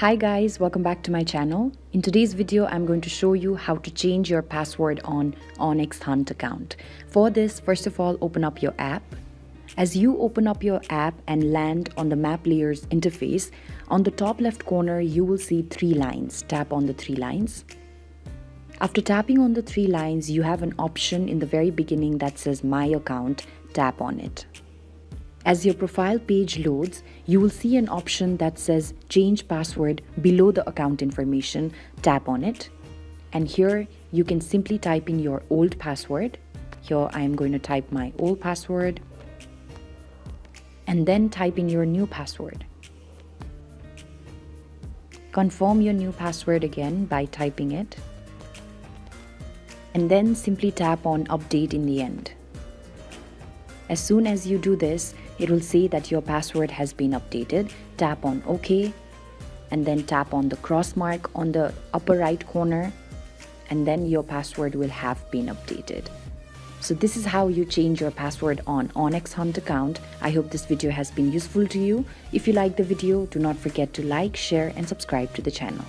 Hi guys, welcome back to my channel. In today's video, I'm going to show you how to change your password on onX Hunt account. For this, first of all, open up your app. As you open up your app and land on the map layers interface, on the top left corner, you will see three lines. Tap on the three lines. After tapping on the three lines, you have an option in the very beginning that says My Account. Tap on it. As your profile page loads, you will see an option that says Change Password below the account information. Tap on it. And here you can simply type in your old password. Here I am going to type my old password. And then type in your new password. Confirm your new password again by typing it. And then simply tap on Update in the end. As soon as you do this, it will say that your password has been updated. Tap on OK and then tap on the cross mark on the upper right corner, and then your password will have been updated. So this is how you change your password on onX Hunt account. I hope this video has been useful to you. If you like the video, do not forget to like, share and subscribe to the channel.